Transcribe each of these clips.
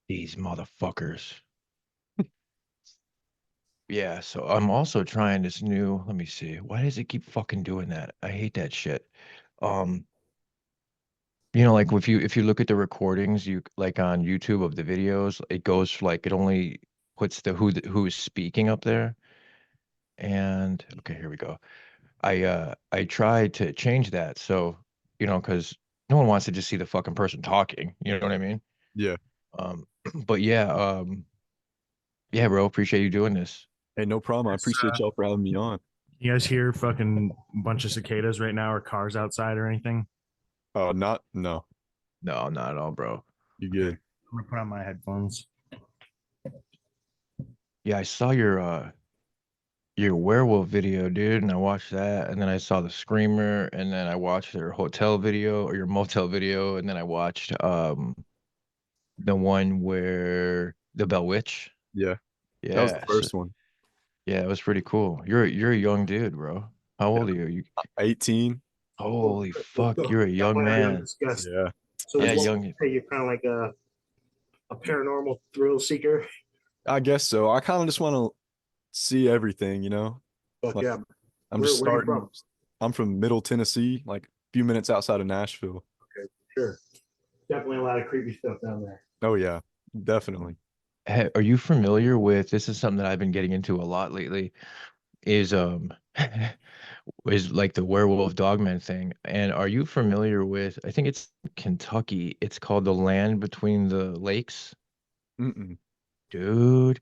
These motherfuckers. Yeah, so I'm also trying this new, let me see. Why does it keep fucking doing that? I hate that shit. Um, like if you look at the recordings, you like on YouTube of the videos, it goes like it only puts who's speaking up there. And okay, here we go. I tried to change that so, because no one wants to just see the fucking person talking, you know what I mean? Yeah. Um, but yeah, yeah, bro, appreciate you doing this. Hey, no problem. I It's, appreciate y'all for having me on. you guys hear fucking bunch of cicadas right now or cars outside or anything? Not no. No, not at all, bro. You Okay. good? I'm gonna put on my headphones. Yeah, I saw your werewolf video, dude, and I watched that, and then I saw the screamer, and then I watched your hotel video or your motel video, and then I watched the one where the Bell Witch. Yeah. That was the Yeah, so, first one. yeah, it was pretty cool. You're a young dude, bro. How Yeah. old are you? You 18. holy Let's fuck, go. you're a young Definitely already man. discussed. Yeah. So, I Yeah, what just would young. you say? You're kind of like a paranormal thrill seeker. I guess so. I kind of just want to see everything, you know? Fuck Like yeah. I'm just Where are you starting. from? I'm from Middle Tennessee, like a few minutes outside of Nashville. Okay, sure. Definitely a lot of creepy stuff down there. Oh yeah, definitely. Are you familiar with this is something that I've been getting into a lot lately is is like the werewolf dogman thing. And are you familiar with I think it's Kentucky. It's called the land between the lakes. Mm-mm. Dude,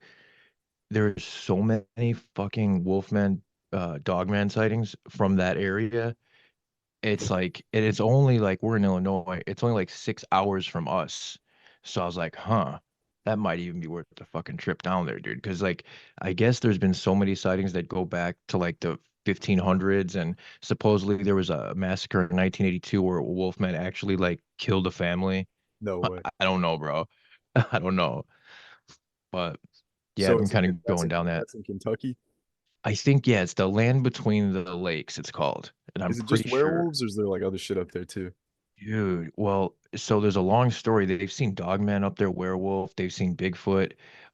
there's so many fucking wolfman dogman sightings from that area. It's like and it's only like we're in Illinois. It's only like 6 hours from us. So I was like, huh, that might even be worth the fucking trip down there, dude. Because like I guess there's been so many sightings that go back to like the 1500s, and supposedly there was a massacre in 1982 where wolfmen actually like killed a family. No I, way. I don't know, bro. I don't know, but yeah, I've So been it's kind in, of going down that. that's in Kentucky. I think yeah, it's the land between the lakes. It's called, and I'm Is it just pretty sure. werewolves, or is there like other shit up there too? Dude, well, so there's a long story. They've seen dogmen up there, werewolf. They've seen Bigfoot.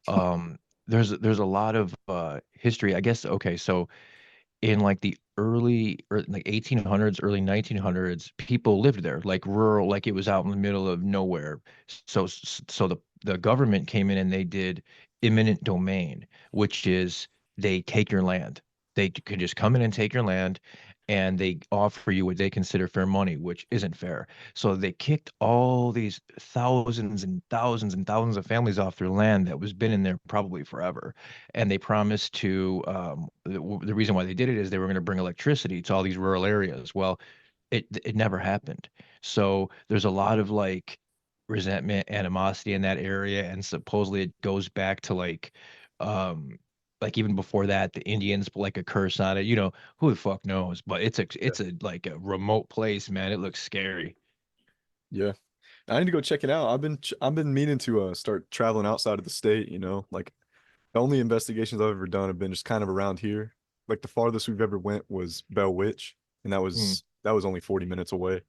Um, there's a lot of history. I guess okay, so in like the like 1800s, early 1900s, people lived there, like rural, like it was out in the middle of nowhere. So the government came in and they did eminent domain, which is they take your land. They could just come in and take your land, and they offer you what they consider fair money, which isn't fair. So they kicked all these thousands and thousands and thousands of families off their land that was been in there probably forever, and they promised to the reason why they did it is they were going to bring electricity to all these rural areas. Well, it never happened. So there's a lot of like resentment, animosity in that area, and supposedly it goes back to um like even before that, the Indians put like a curse on it. Who the fuck knows? But it's a like a remote place, man. It looks scary. Yeah. I need to go check it out. I've been meaning to start traveling outside of the state, you know. Like the only investigations I've ever done have been just kind of around here. Like the farthest we've ever went was Bell Witch, and Hmm. that was only 40 minutes away.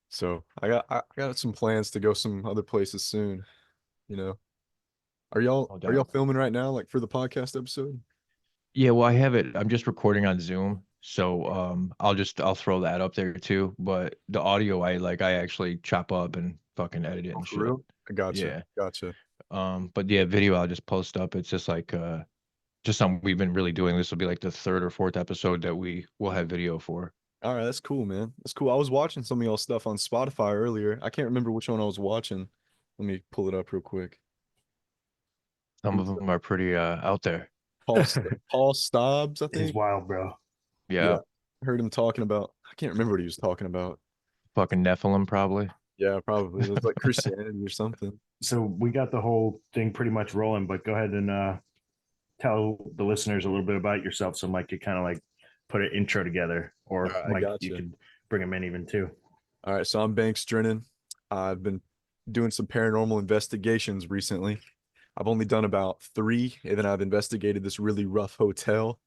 So I got some plans to go some other places soon, you know. No Are y'all doubt. filming right now, like for the podcast episode? Yeah, well, I have it. I'm just recording on Zoom, so I'll throw that up there too. But the audio, I actually chop up and fucking edit it Oh, and for shit. real? I gotcha. Yeah. Gotcha. But yeah, video I'll just post up. It's just like just something we've been really doing. This will be like the third or fourth episode that we will have video for. All right, that's cool, man. That's cool. I was watching some of y'all stuff on Spotify earlier. I can't remember which one I was watching. Let me pull it up real quick. It Some of was them are pretty out there. Paul Stobbs, I He's think. wild, bro. Yeah, Yeah, I heard him talking about. I can't remember what he was talking about. fucking Nephilim probably. Yeah, probably. It was like Christianity or something. So we got the whole thing pretty much rolling, but go ahead and tell the listeners a little bit about yourself so Mike could kind of like put an intro together, All or right, I Mike, you gotcha. could bring him in even too. All right, so I'm Banks Drinnen. I've been doing some paranormal investigations recently. I've only done about three, and then I've investigated this really rough hotel.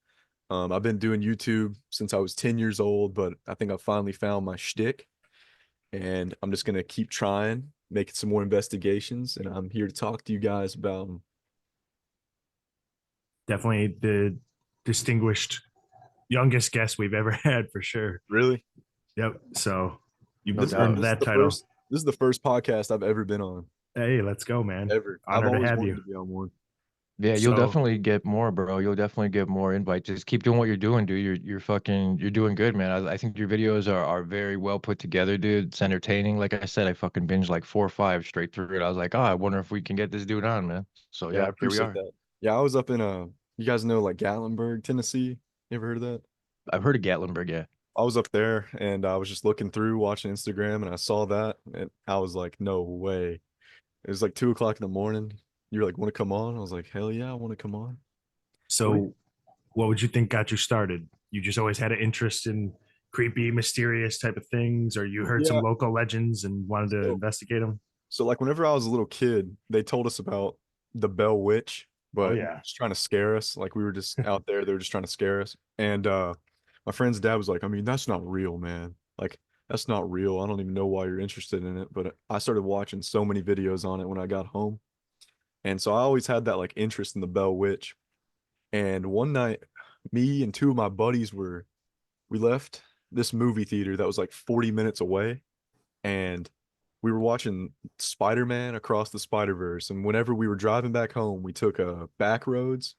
I've been doing YouTube since I was 10 years old, but I think I finally found my shtick, and I'm just gonna keep trying. making some more investigations, and I'm here to talk to you guys about them. Definitely the distinguished youngest guest we've ever had for sure. Really? Yep. So you've No earned doubt. that title. This is the first podcast I've ever been on, Hey, let's go, man. ever. I've Honor to always have wanted you. to be on one. Yeah, you'll So definitely get more, bro. You'll definitely get more invites. Just keep doing what you're doing, dude. You're doing good, man. I think your videos are very well put together, dude. It's entertaining. Like I said, I fucking binged like 4 or 5 straight through it. I was like, oh, I wonder if we can get this dude on, man. So Yeah, I yeah, here we appreciate are. that. Yeah, I was up in you guys know like Gatlinburg, Tennessee. You ever heard of that? I've heard of Gatlinburg, yeah. I was up there and I was just looking through, watching Instagram, and I saw that, and I was like, no way. It was like 2 o'clock in the morning. You were like, want to come on? I was like, hell yeah, I want to come on. Sweet. so what would you think got you started? You just always had an interest in creepy, mysterious type of things, or you heard some Yeah. local legends and wanted to So, investigate them? so like whenever I was a little kid, they told us about the Bell Witch, Oh but yeah. just trying to scare us. Like we were just out there, they were just trying to scare us. And my friend's dad was like, I mean, that's not real, man. Like that's not real. I don't even know why you're interested in it. But I started watching so many videos on it when I got home. And so I always had that like interest in the Bell Witch. And one night, me and two of my buddies we left this movie theater that was like 40 minutes away, and we were watching Spider-Man Across the Spider-Verse. And whenever we were driving back home, we took back roads,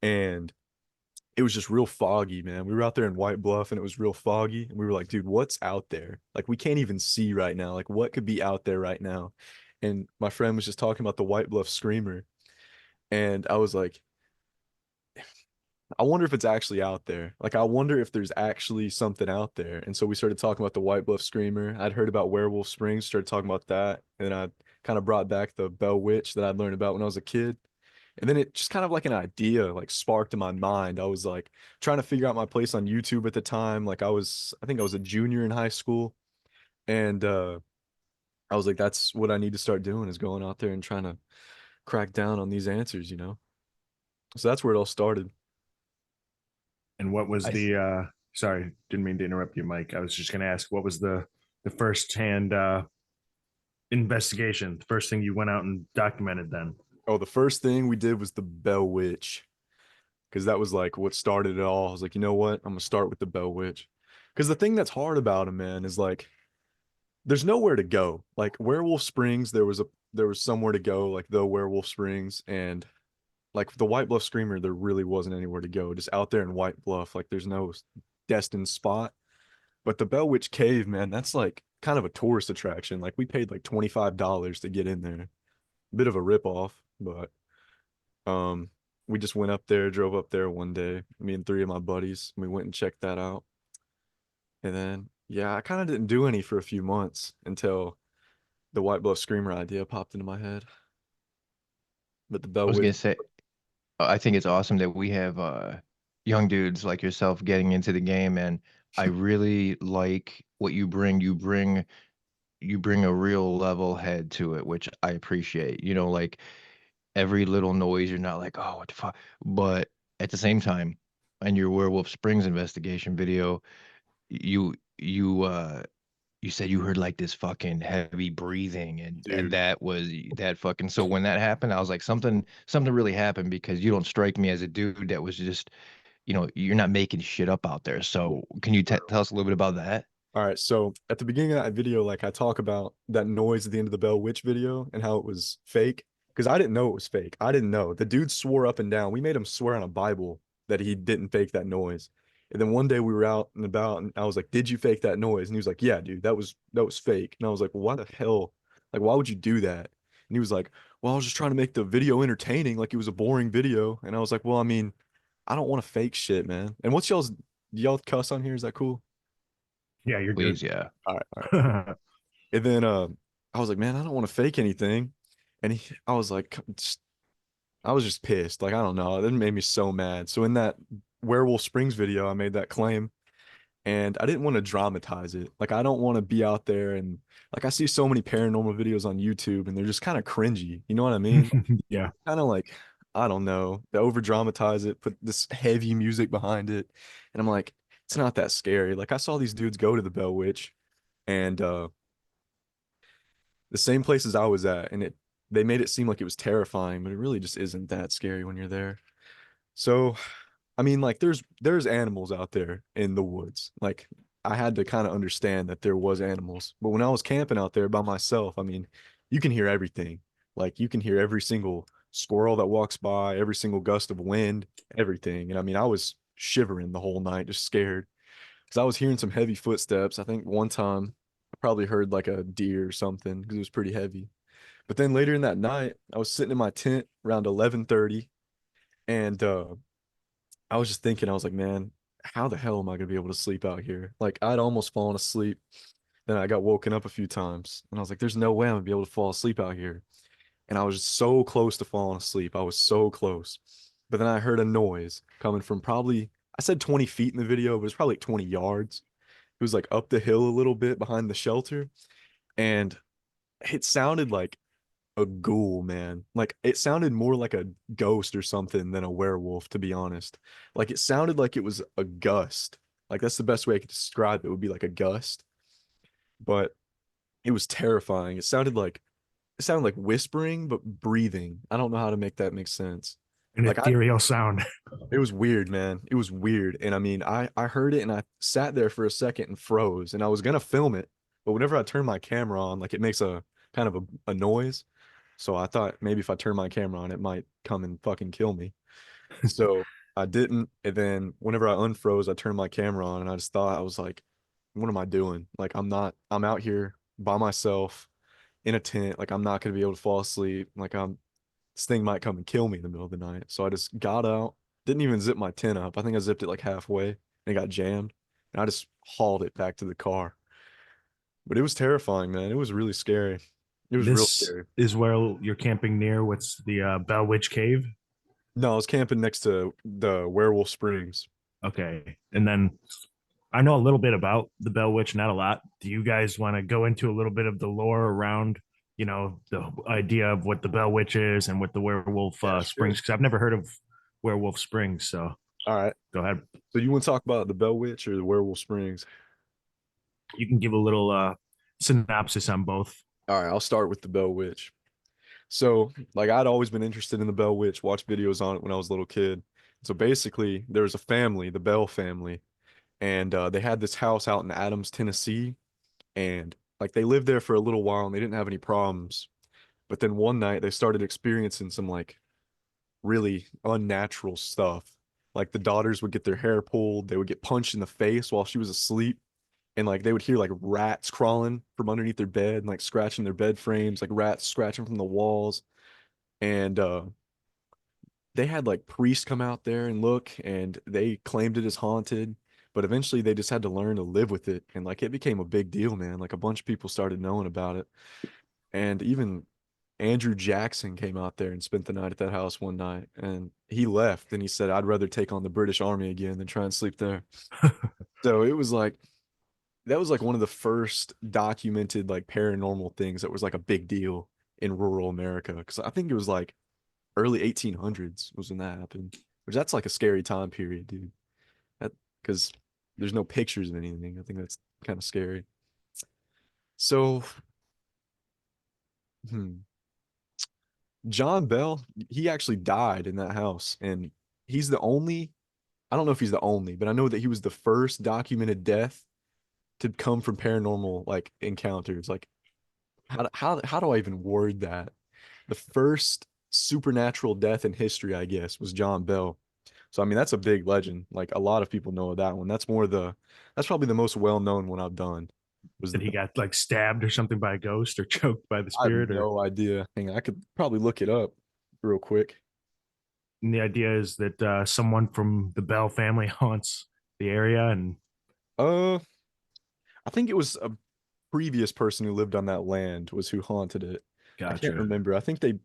and it was just real foggy, man. We were out there in White Bluff and it was real foggy. And we were like, dude, what's out there? Like, we can't even see right now. Like, what could be out there right now? And my friend was just talking about the White Bluff Screamer. And I was like, I wonder if it's actually out there. Like, I wonder if there's actually something out there. And so we started talking about the White Bluff Screamer. I'd heard about Werewolf Springs, started talking about that. And I kind of brought back the Bell Witch that I'd learned about when I was a kid. And then it just kind of like an idea like sparked in my mind. I was like trying to figure out my place on YouTube at the time. Like I think I was a junior in high school. And I was like, that's what I need to start doing, is going out there and trying to crack down on these answers. So that's where it all started. And what was I the sorry, didn't mean to interrupt you, Mike. I was just gonna ask what was the first hand investigation, the first thing you went out and documented then? Oh, the first thing we did was the Bell Witch, because that was like what started it all. I was like, you know what? I'm gonna start with the Bell Witch. Because the thing that's hard about him, man, is like there's nowhere to go. Like Werewolf Springs, there was somewhere to go, like the Werewolf Springs, and like the White Bluff Screamer, there really wasn't anywhere to go. Just out there in White Bluff, like there's no destined spot. But the Bell Witch Cave, man, that's like kind of a tourist attraction. Like we paid like $25 to get in there. Bit of a ripoff, but um we just went up there, drove up there one day, me and three of my buddies. We went and checked that out. And then yeah, I kind of didn't do any for a few months until the White Bluff Screamer idea popped into my head. But the Bell was Witch, gonna say, I think it's awesome that we have young dudes like yourself getting into the game, and I really like what you bring. You bring a real level head to it, which I appreciate. Like every little noise, you're not like, oh, what the fuck? But at the same time, in your Werewolf Springs investigation video, you said you heard like this fucking heavy breathing, and dude, that was that fucking. So when that happened, I was like, something really happened, because you don't strike me as a dude that was just, you're not making shit up out there. So can you tell us a little bit about that? all right, so at the beginning of that video, like I talk about that noise at the end of the Bell Witch video and how it was fake, because I didn't know it was fake. I didn't know. The dude swore up and down. We made him swear on a Bible that he didn't fake that noise. And then one day we were out and about, and I was like, "Did you fake that noise?" And he was like, "Yeah, dude, that was fake." And I was like, well, "Why the hell? Like, why would you do that?" And he was like, "Well, I was just trying to make the video entertaining, like it was a boring video." And I was like, "Well, I mean, I don't want to fake shit, man." And what's y'all's? Do y'all cuss on here? Is that cool? Yeah, you're Please, good. yeah. All right, all right. And then I was like, man, I don't want to fake anything. And I was like, I was just pissed. Like, I don't know. That made me so mad. So in that Werewolf Springs video, I made that claim, and I didn't want to dramatize it. Like, I don't want to be out there and like I see so many paranormal videos on YouTube and they're just kind of cringy. You know what I mean? Yeah. Kind of like, I don't know, they over dramatize it, put this heavy music behind it. And I'm like, it's not that scary. Like I saw these dudes go to the Bell Witch, and the same places I was at, and they made it seem like it was terrifying, but it really just isn't that scary when you're there. So, I mean, like there's animals out there in the woods. Like I had to kind of understand that there was animals. But when I was camping out there by myself, I mean, you can hear everything. Like you can hear every single squirrel that walks by, every single gust of wind, everything. And I mean, I was shivering the whole night, just scared because I was hearing some heavy footsteps. I think one time I probably heard like a deer or something because it was pretty heavy. But then later in that night, I was sitting in my tent around 11:30, and I was just thinking, I was like, man, how the hell am I gonna be able to sleep out here? Like I'd almost fallen asleep. Then I got woken up a few times, and I was like, there's no way I'm gonna be able to fall asleep out here. And I was just so close to falling asleep. I was so close. But then I heard a noise coming from probably, I said 20 feet in the video, but it was probably like 20 yards. It was like up the hill a little bit behind the shelter. And it sounded like a ghoul, man. Like it sounded more like a ghost or something than a werewolf, to be honest. Like it sounded like it was a gust. Like that's the best way I could describe it, would be like a gust. But it was terrifying. It sounded like whispering, but breathing. I don't know how to make that make sense. An Like I ethereal sound. It was weird, man. It was weird. And I mean, I heard it and I sat there for a second and froze. And I was gonna film it, but whenever I turn my camera on, like it makes a kind of a noise. So I thought maybe if I turn my camera on, it might come and fucking kill me. So I didn't. And then whenever I unfroze, I turned my camera on and I just thought, I was like, what am I doing? Like I'm out here by myself in a tent. Like I'm not gonna be able to fall asleep. Like this thing might come and kill me in the middle of the night. So I just got out, didn't even zip my tent up. I think I zipped it like halfway and it got jammed. And I just hauled it back to the car. But it was terrifying, man. It was really scary. It was real This scary. is where you're camping near. What's the Bell Witch Cave? No, I was camping next to the Werewolf Springs. Okay. And then I know a little bit about the Bell Witch, not a lot. Do you guys want to go into a little bit of the lore around, the idea of what the Bell Witch is and what the Werewolf Yeah, sure. Springs? Because I've never heard of Werewolf Springs. So All right. go ahead. So you want to talk about the Bell Witch or the Werewolf Springs? You can give a little synopsis on both. All right, I'll start with the Bell Witch. So, like, I'd always been interested in the Bell Witch, watched videos on it when I was a little kid. So basically, there was a family, the Bell family, and they had this house out in Adams, Tennessee, and like they lived there for a little while and they didn't have any problems. But then one night they started experiencing some like really unnatural stuff. Like the daughters would get their hair pulled, they would get punched in the face while she was asleep, and like they would hear like rats crawling from underneath their bed and like scratching their bed frames, like rats scratching from the walls. And they had like priests come out there and look, and they claimed it as haunted. But eventually they just had to learn to live with it. And like it became a big deal, man. Like a bunch of people started knowing about it. And even Andrew Jackson came out there and spent the night at that house one night. And he left and he said, I'd rather take on the British Army again than try and sleep there. So it was like, that was like one of the first documented like paranormal things that was like a big deal in rural America. Cause I think it was like early 1800s was when that happened, which that's like a scary time period, dude. That because there's no pictures of anything. I think that's kind of scary. So, hmm, John Bell, he actually died in that house, and he's the only. I don't know if he's the only, but I know that he was the first documented death to come from paranormal like encounters. Like, how do I even word that? The first supernatural death in history, I guess, was John Bell. So I mean, that's a big legend. Like a lot of people know that one. That's probably the most well-known one I've done. Was That he the got like stabbed or something by a ghost or choked by the I have spirit, or no idea. Hang on, I could probably look it up real quick. and the idea is that someone from the Bell family haunts the area. And Uh, I think it was a previous person who lived on that land was who haunted it. I can't gotcha. remember. I think the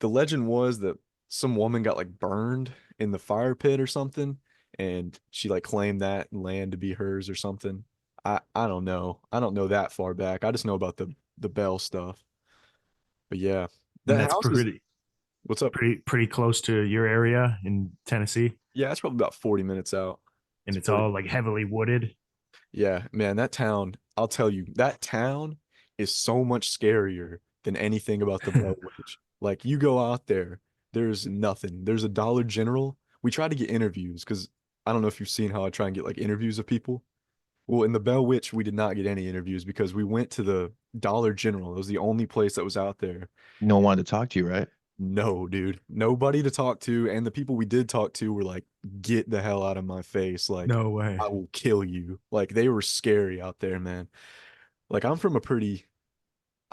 legend was that some woman got like burned in the fire pit or something, and she like claimed that land to be hers or something. I don't know. I don't know that far back. I just know about the Bell stuff. But yeah, And that that's house is pretty what's up? pretty close to your area in Tennessee, Yeah, it's probably about 40 minutes out. and It's it's 40. all like heavily wooded. Yeah, man, that town, I'll tell you, that town is so much scarier than anything about the Bell Witch. Like you go out there, there's nothing. There's a Dollar General. We try to get interviews because I don't know if you've seen how I try and get like interviews of people. Well, in the Bell Witch, we did not get any interviews because we went to the Dollar General. It was the only place that was out there. No one wanted to talk to you, right? No, dude, nobody to talk to. And the people we did talk to were like, get the hell out of my face. Like, No way. I will kill you. Like, they were scary out there, man. Like, I'm from a pretty,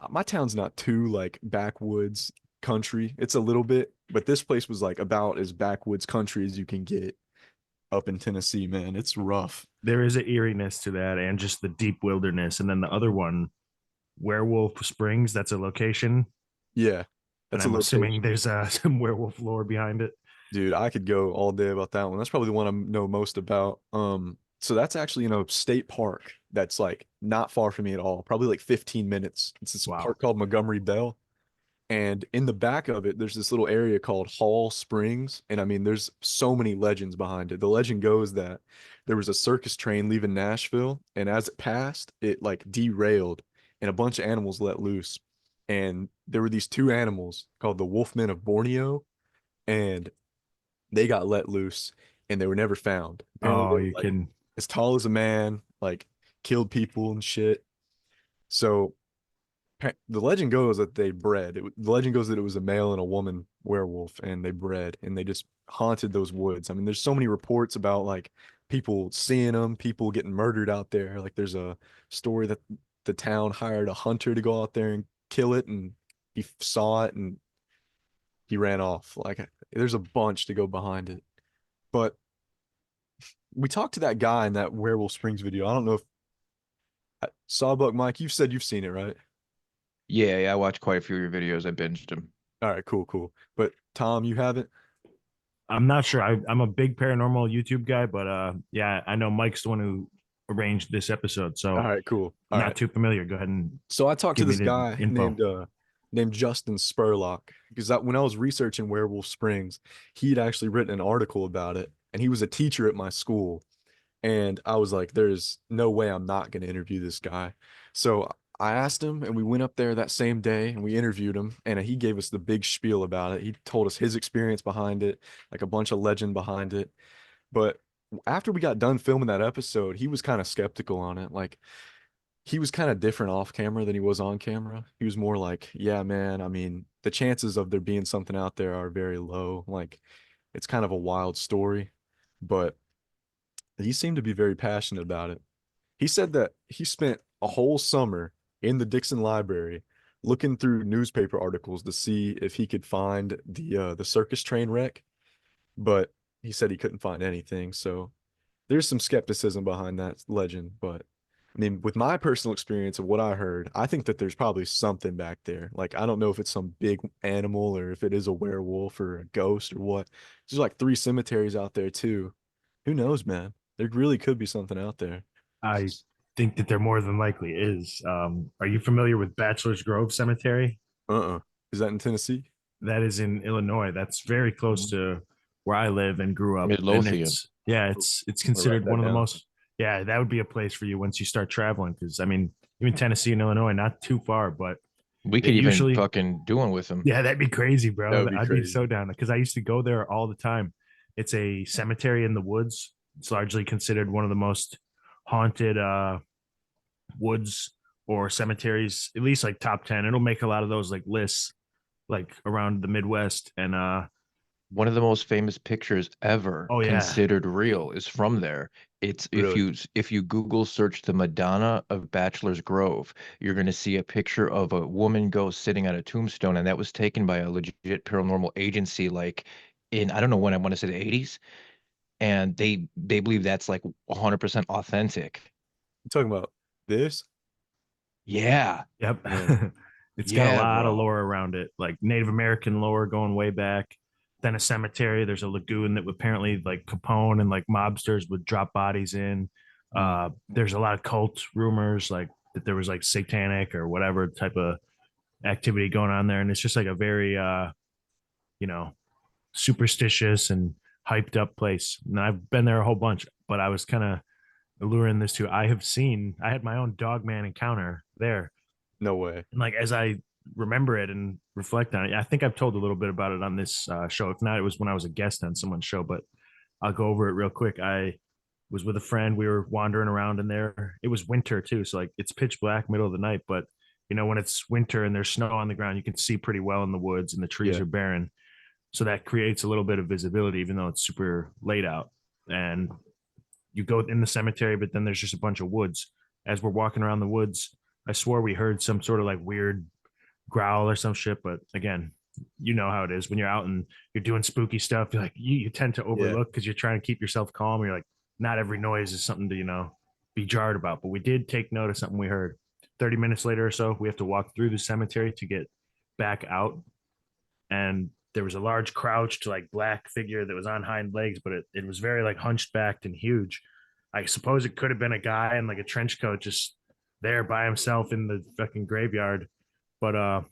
my town's not too like backwoods country. It's a little bit, but this place was like about as backwoods country as you can get up in Tennessee, man. It's rough. There is an eeriness to that, and just the deep wilderness. And then the other one, Werewolf Springs, that's a location. Yeah, And that's a I'm location. assuming there's some werewolf lore behind it. Dude, I could go all day about that one. That's probably the one I know most about. So that's actually, state park that's like not far from me at all, probably like 15 minutes. It's this Wow. park called Montgomery Bell. And in the back of it, there's this little area called Hall Springs. And I mean, there's so many legends behind it. The legend goes that there was a circus train leaving Nashville, and as it passed, it like derailed and a bunch of animals let loose. And there were these two animals called the wolfmen of Borneo, and they got let loose and they were never found. Apparently, Oh, they were you like kidding? as tall as a man, like killed people and shit. So the legend goes that they bred. The legend goes that it was a male and a woman werewolf, and they bred, and they just haunted those woods. I mean, there's so many reports about like people seeing them, people getting murdered out there. Like there's a story that the town hired a hunter to go out there and kill it, and he saw it and he ran off. Like there's a bunch to go behind it. But we talked to that guy in that Werewolf Springs video. I don't know if Sawbuck Mike, you've said you've seen it, right? Yeah, I watched quite a few of your videos. I binged them. All right, cool, cool. But Tom, you haven't? I'm not sure. I'm a big paranormal YouTube guy, but yeah, I know Mike's the one who arranged this episode, All so right, cool. All not right. too familiar. Go ahead and So I talked to give me this the guy info. named Justin Spurlock because when I was researching Werewolf Springs, he'd actually written an article about it, and he was a teacher at my school. And I was like, there's no way I'm not going to interview this guy. So I asked him, and we went up there that same day and we interviewed him. And he gave us the big spiel about it. He told us his experience behind it, like a bunch of legend behind it. But after we got done filming that episode, he was kind of skeptical on it. Like, he was kind of different off camera than he was on camera. He was more like, yeah, man, I mean, the chances of there being something out there are very low. Like, it's kind of a wild story, but he seemed to be very passionate about it. He said that he spent a whole summer in the Dixon Library looking through newspaper articles to see if he could find the circus train wreck, but he said he couldn't find anything. So there's some skepticism behind that legend, but I mean, with my personal experience of what I heard, I think that there's probably something back there. Like, I don't know if it's some big animal or if it is a werewolf or a ghost or what. There's like three cemeteries out there too. Who knows, man? There really could be something out there. I think that there more than likely is. Are you familiar with Bachelor's Grove Cemetery? Uh-uh. Is that in Tennessee? That is in Illinois. That's very close to where I live and grew up. And Midlothian. it's I'm gonna write considered that one of the down. most. Yeah, that would be a place for you once you start traveling. Because I mean, even Tennessee and Illinois, not too far, but We they could even usually. fucking do one with them. Yeah, that'd be crazy, That bro. would be I'd be crazy. so down because I used to go there all the time. It's a cemetery in the woods. It's largely considered one of the most haunted woods or cemeteries, at least like top 10. It'll make a lot of those like lists like around the Midwest. And One of the most famous pictures ever oh yeah. considered real is from there. It's Really? if you Google search the Madonna of Bachelor's Grove, you're going to see a picture of a woman ghost sitting on a tombstone, and that was taken by a legit paranormal agency, like in I don't know when, I want to say the 80s, and they believe that's like 100% authentic. You talking about this? Yeah, Yep. Man, It's got a yeah, lot of bro. lore around it, like Native American lore going way back. Then a cemetery. There's a lagoon that apparently like Capone and like mobsters would drop bodies in. mm, There's a lot of cult rumors like that there was like satanic or whatever type of activity going on there. And it's just like a very you know, superstitious and hyped up place. And I've been there a whole bunch, but I was kind of alluring this to I had my own dogman encounter there. No way. And like as I remember it and reflect on it, I think I've told a little bit about it on this show. If not, it was when I was a guest on someone's show, but I'll go over it real quick. I was with a friend. We were wandering around in there. It was winter too, so like it's pitch black, middle of the night. But you know, when it's winter and there's snow on the ground, you can see pretty well in the woods, and the trees Yeah. are barren. So that creates a little bit of visibility, even though it's super late out. And you go in the cemetery, but then there's just a bunch of woods. As we're walking around the woods, I swore we heard some sort of like weird growl or some shit. But again, you know how it is when you're out and you're doing spooky stuff. You're like you tend to Yeah. overlook because you're trying to keep yourself calm. You're like, not every noise is something to be jarred about. But we did take note of something we heard. 30 minutes later or so, we have to walk through the cemetery to get back out, and there was a large crouched like black figure that was on hind legs, but it was very like hunched backed and huge. I suppose it could have been a guy in like a trench coat just there by himself in the fucking graveyard. But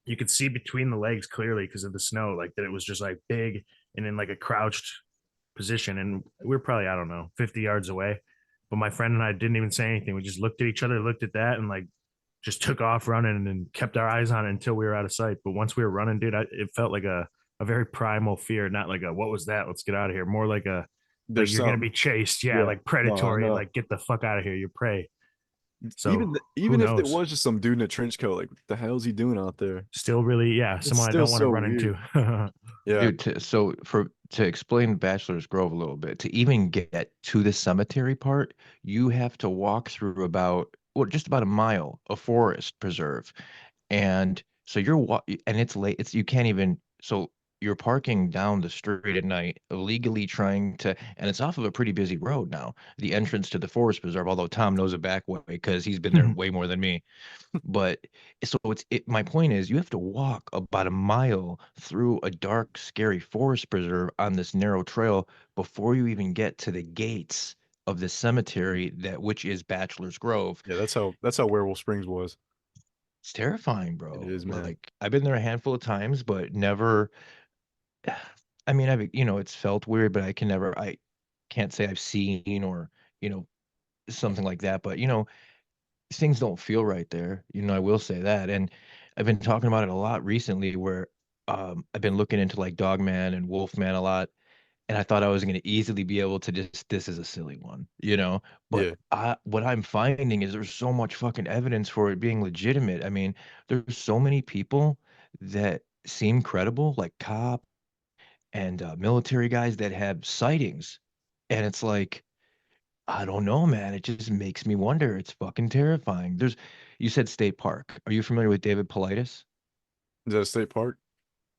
you could see between the legs clearly because of the snow, like that it was just like big and in like a crouched position. And we were probably, I don't know, 50 yards away. But my friend and I didn't even say anything. We just looked at each other, looked at that, and like just took off running and kept our eyes on it until we were out of sight. But once we were running, dude, it felt like a very primal fear, not like a what was that? Let's get out of here. More like a like There's you're gonna some. be chased, yeah, Yeah. like No, I predatory, know. like get the fuck out of here, you're prey. So who Even if it knows? was just some dude in a trench coat, like what the hell is he doing out there? Still really, yeah, It's someone I still don't want to so run weird. into. Yeah. Dude, to explain Bachelor's Grove a little bit, to even get to the cemetery part, you have to walk through about, well, just about a mile of forest preserve. And so and it's late. It's you can't even so you're parking down the street at night, illegally trying to, and it's off of a pretty busy road now, the entrance to the forest preserve, although Tom knows a back way because he's been there way more than me. But so my point is you have to walk about a mile through a dark, scary forest preserve on this narrow trail before you even get to the gates of the cemetery which is Bachelor's Grove. Yeah, that's how Werewolf Springs was. It's terrifying, It bro. is, man. Like I've been there a handful of times, but never I mean, it's felt weird, but I can't say I've seen or, you know, something like that, but things don't feel right there. I will say that. And I've been talking about it a lot recently where I've been looking into like Dogman and Wolfman a lot. And I thought I was going to easily be able to this is a silly one. But Yeah. what I'm finding is there's so much fucking evidence for it being legitimate. I mean, there's so many people that seem credible, like cops and military guys that have sightings. And it's like, I don't know, man. It just makes me wonder. It's fucking terrifying. You said State Park. Are you familiar with David Politis? Is that a state park?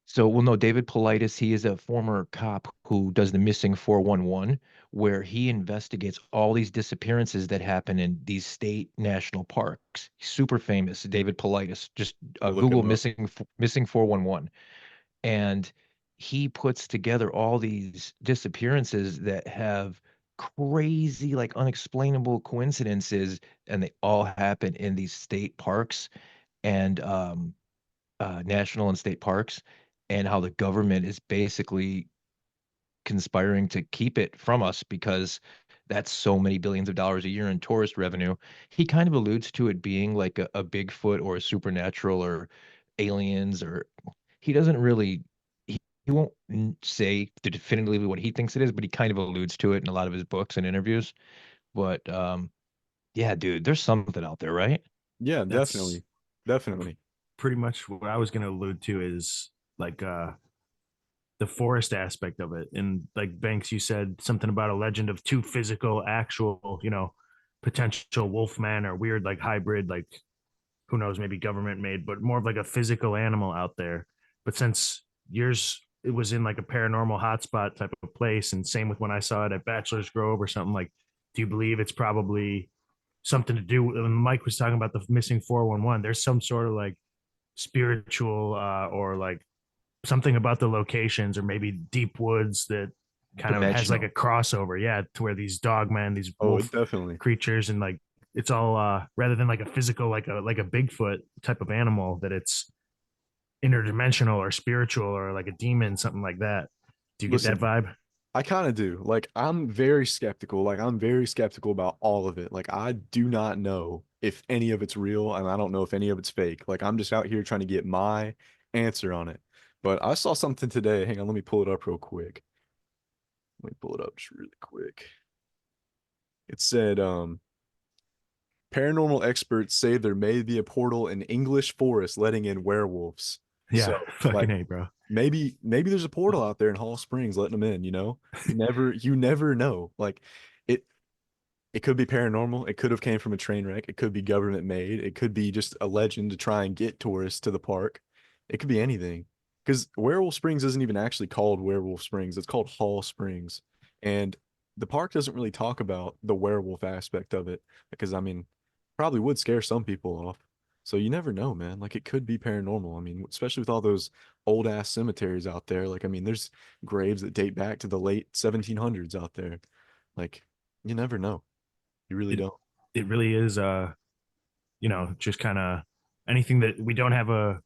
So, well, no, David Politis, he is a former cop who does the missing 411, where he investigates all these disappearances that happen in these state national parks. He's super famous, David Politis. Just I'll look Google him up. missing 411. And he puts together all these disappearances that have crazy, like unexplainable coincidences, and they all happen in these state parks and national and state parks, and how the government is basically conspiring to keep it from us because that's so many billions of dollars a year in tourist revenue. He kind of alludes to it being like a Bigfoot or a supernatural or aliens, or he doesn't really he won't say definitively what he thinks it is, but he kind of alludes to it in a lot of his books and interviews. But yeah, dude, there's something out there, right? Yeah, That's definitely. Definitely. pretty much what I was going to allude to is like the forest aspect of it. And like Banks, you said something about a legend of two physical, actual, potential wolfman or weird like hybrid, like who knows, maybe government made, but more of like a physical animal out there. But since yours it was in like a paranormal hotspot type of place, and same with when I saw it at Bachelor's Grove or something, like, do you believe it's probably something to do when Mike was talking about the missing 411? There's some sort of like spiritual or like something about the locations or maybe deep woods that kind of has like a Dimensional. crossover, yeah, to where these dogmen, these Oh, wolf definitely. creatures, and like it's all rather than like a physical like a Bigfoot type of animal, that it's interdimensional or spiritual or like a demon, something like that. Do you get that Listen, vibe? I kind of do. Like, I'm very skeptical. Like, I'm very skeptical about all of it. Like, I do not know if any of it's real, and I don't know if any of it's fake. Like, I'm just out here trying to get my answer on it. But I saw something today. Hang on, let me pull it up real quick. Let me pull it up just really quick. It said, paranormal experts say there may be a portal in English forest letting in werewolves. Yeah, So, fucking like, A, bro. maybe there's a portal out there in Hall Springs letting them in, you know? You never know. Like, it it could be paranormal. It could have came from a train wreck. It could be government made. It could be just a legend to try and get tourists to the park. It could be anything. Because Werewolf Springs isn't even actually called Werewolf Springs. It's called Hall Springs. And the park doesn't really talk about the werewolf aspect of it. Because I mean, probably would scare some people off. So you never know, man. Like, it could be paranormal. I mean, especially with all those old ass cemeteries out there. Like, I mean, there's graves that date back to the late 1700s out there. Like, you never know. You really It don't. it really is just kind of anything that we don't have a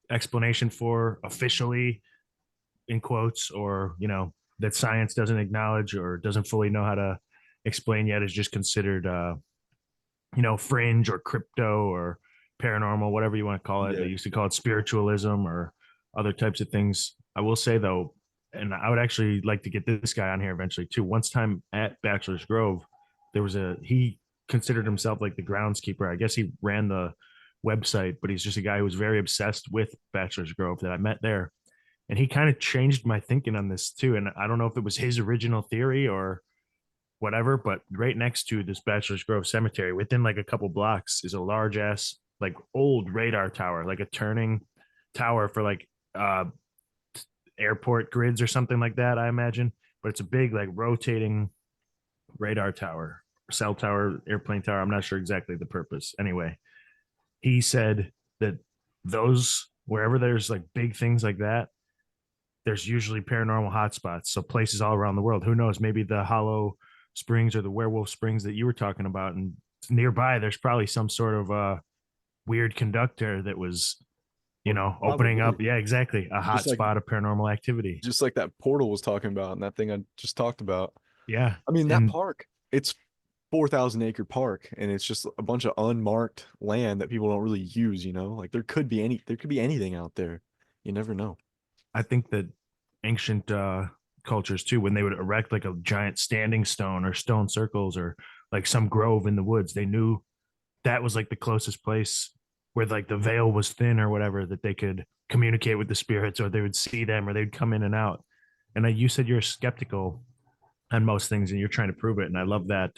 explanation for officially in quotes, or that science doesn't acknowledge or doesn't fully know how to explain yet, is just considered fringe or crypto or paranormal, whatever you want to call it. They Yeah. used to call it spiritualism or other types of things. I will say though, and I would actually like to get this guy on here eventually too. Once time at Bachelor's Grove, he considered himself like the groundskeeper. I guess he ran the website, but he's just a guy who was very obsessed with Bachelor's Grove that I met there. And he kind of changed my thinking on this too. And I don't know if it was his original theory or whatever, but right next to this Bachelor's Grove cemetery, within like a couple blocks, is a large ass, like old radar tower, like a turning tower for like airport grids or something like that, I imagine. But it's a big, like rotating radar tower, cell tower, airplane tower. I'm not sure exactly the purpose. Anyway, he said that those, wherever there's like big things like that, there's usually paranormal hotspots. So places all around the world. Who knows? Maybe the Hollow Springs or the Werewolf Springs that you were talking about, and nearby there's probably some sort of weird conductor that was, opening Probably. up. Yeah, exactly, a Just like hotspot of paranormal activity. just like that portal was talking about and that thing I just talked about. Yeah, I mean, that and park, it's 4,000-acre park and it's just a bunch of unmarked land that people don't really use, you know? Like, there could be anything out there. You never know. I think that ancient cultures too, when they would erect like a giant standing stone or stone circles or like some grove in the woods, they knew that was like the closest place where like the veil was thin or whatever, that they could communicate with the spirits, or they would see them, or they'd come in and out. And you said you're skeptical on most things and you're trying to prove it, and I love that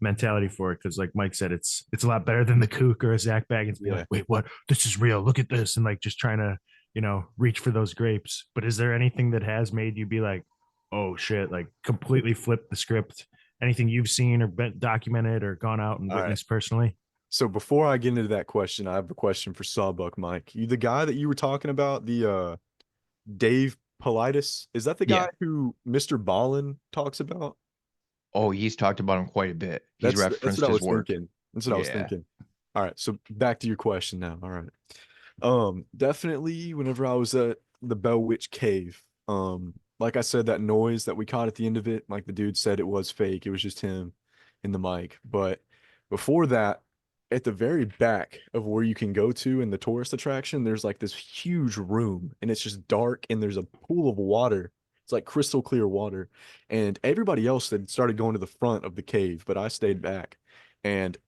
mentality for it, because like Mike said, it's a lot better than the kook or a Zach Baggins be Yeah. like, wait, what, this is real, look at this, and like just trying to reach for those grapes. But is there anything that has made you be like, oh shit, like completely flip the script? Anything you've seen or been documented or gone out and All right. witnessed personally? So before I get into that question, I have a question for Sawbuck Mike. You the guy that you were talking about, the Dave Politis, is that the Yeah. guy who Mr. Ballin talks about? Oh, he's talked about him quite a bit. He's That's what referenced I his was work. thinking. That's what I was Yeah. thinking. All right, so back to your question now. All right. Definitely whenever I was at the Bell Witch Cave, like I said, that noise that we caught at the end of it, like the dude said it was fake. It was just him in the mic. But before that, at the very back of where you can go to in the tourist attraction, there's like this huge room and it's just dark and there's a pool of water. It's like crystal clear water. And everybody else had started going to the front of the cave, but I stayed back. And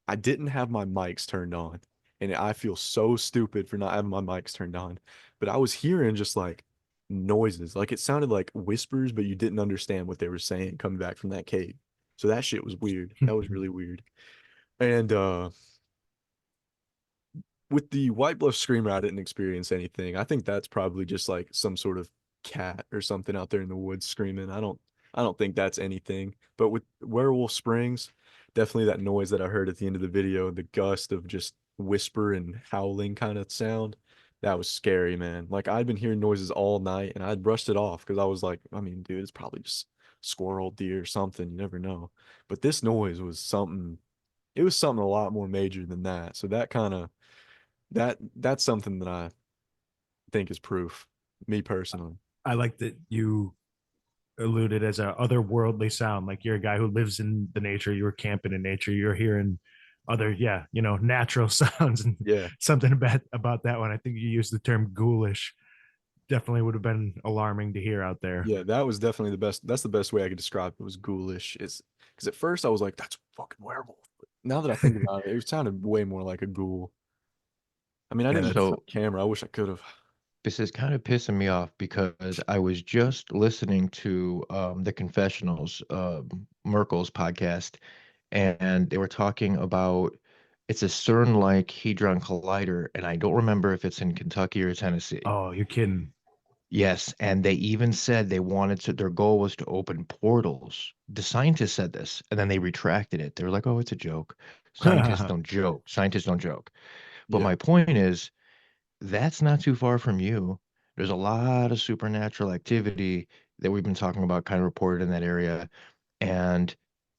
I didn't have my mics turned on. And I feel so stupid for not having my mics turned on. But I was hearing just like noises. Like, it sounded like whispers, but you didn't understand what they were saying coming back from that cave. So that shit was weird. That was really weird. And with the White Bluff Screamer, I didn't experience anything. I think that's probably just like some sort of cat or something out there in the woods screaming. I don't think that's anything. But with Werewolf Springs, definitely that noise that I heard at the end of the video, the gust of just whisper and howling kind of sound, that was scary, man. Like, I'd been hearing noises all night and I'd brushed it off because I was like, I mean, dude, it's probably just squirrel, deer, something. You never know. But this noise was something, it was something a lot more major than that. So that kind of that's something that I think is proof, me personally. I like that you alluded as a otherworldly sound. Like, you're a guy who lives in the nature. You were camping in nature. You're hearing other, yeah, natural sounds and Yeah. something about that one. I think you used the term ghoulish. Definitely would have been alarming to hear out there. Yeah, that was definitely the best. That's the best way I could describe it, was ghoulish. Is because at first I was like, that's a fucking werewolf. But now that I think about it, it sounded way more like a ghoul. I mean, I Yeah, didn't get it that's on So camera. I wish I could have. this is kind of pissing me off because I was just listening to the Confessionals, Merkel's podcast, and they were talking about it's a CERN-like Hadron Collider, and I don't remember if it's in Kentucky or Tennessee. oh, you're kidding. Yes, and they even said they wanted to, their goal was to open portals. The scientists said this, and then they retracted it. They were like, oh, it's a joke. Scientists don't joke. Scientists don't joke. But Yeah, my point is, that's not too far from you. There's a lot of supernatural activity that we've been talking about, kind of reported in that area. And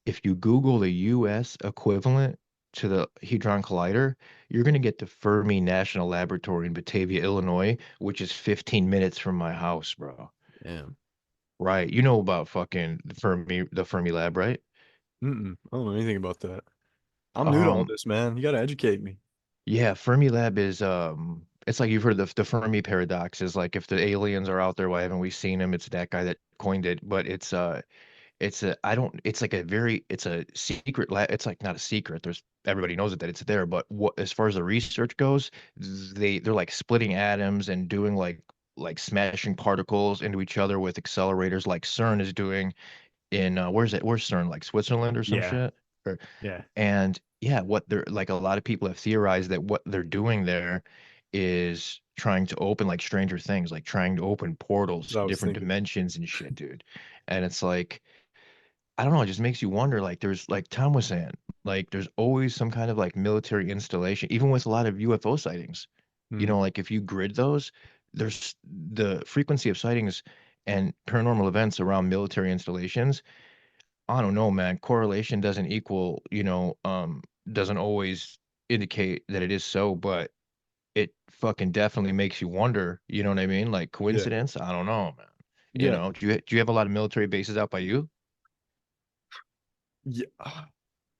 if you Google the US equivalent to the Hadron Collider, you're going to get the Fermi National Laboratory in Batavia, Illinois, which is 15 minutes from my house, bro. damn. Right. You know about fucking the Fermi Lab, right? I don't know anything about that. I'm new to all Um, this, man. You gotta educate me. yeah, Fermi Lab is it's like you've heard the Fermi paradox is like if the aliens are out there, why haven't we seen them? It's that guy that coined it, but it's a I don't it's like a very it's a secret lab. It's like not a secret. There's everybody knows it that it's there, but what as far as the research goes, they're like splitting atoms and doing like smashing particles into each other with accelerators like CERN is doing in where's CERN, like Switzerland or some Yeah, shit? Or yeah. and yeah, what they're like a lot of people have theorized that what they're doing there is trying to open like Stranger Things, like trying to open portals That's what to I was different thinking. dimensions and shit, dude. And it's like I don't know, it just makes you wonder, like there's like Tom was saying, like there's always some kind of like military installation, even with a lot of UFO sightings. You Hmm. know, like if you grid those, there's the frequency of sightings and paranormal events around military installations. I don't know, man. Correlation doesn't equal, doesn't always indicate that it is so, but it fucking definitely makes you wonder, you know what I mean? Like Yeah, coincidence? I don't know, man. yeah, Do you have a lot of military bases out by you? yeah.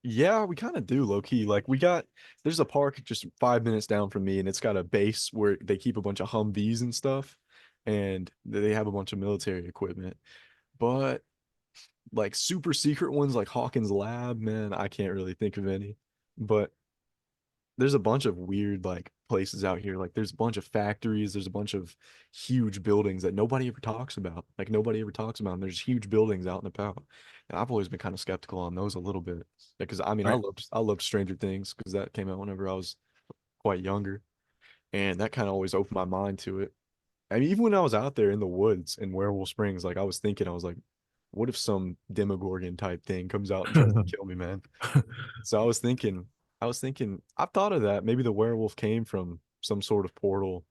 Yeah, we kind of do low key. Like there's a park just 5 minutes down from me, and it's got a base where they keep a bunch of Humvees and stuff, and they have a bunch of military equipment. But like super secret ones like Hawkins Lab, man, I can't really think of any. But there's a bunch of weird like places out here. Like there's a bunch of factories, there's a bunch of huge buildings that nobody ever talks about. Like nobody ever talks about. And there's huge buildings out and about. And I've always been kind of skeptical on those a little bit. Because I mean Right. I loved Stranger Things because that came out whenever I was quite younger. And that kind of always opened my mind to it. I mean, even when I was out there in the woods in Werewolf Springs, like I was like, what if some Demogorgon type thing comes out and tries to kill me, man? So I've thought of that. Maybe the werewolf came from some sort of portal.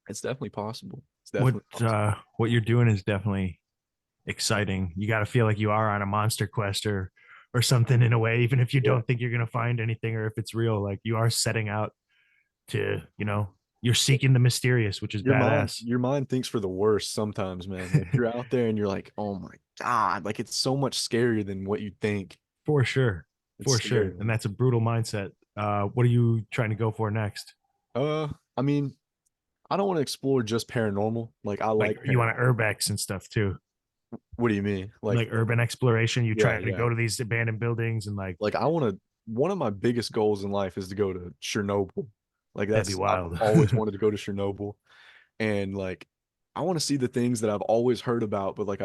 It's definitely possible. It's what definitely possible. what you're doing is definitely exciting. You got to feel like you are on a monster quest or something in a way, even if you Yeah. don't think you're gonna find anything or if it's real. Like you are setting out to, you're seeking the mysterious, which is badass Your mind thinks for the worst sometimes, man. Like you're out there and you're like, oh my God, like it's so much scarier than what you think. for sure, It's for scary, sure. And man. that's a brutal mindset. What are you trying to go for next? I mean, I don't want to explore just paranormal. Like I Like like you want to paranormal. urbex and stuff too, What do you mean? like urban exploration. You Yeah, try to yeah. go to these abandoned buildings and like Like I want to one of my biggest goals in life is to go to Chernobyl. Like that'd be I've wild. always wanted to go to Chernobyl. And like I want to see the things that I've always heard about, but like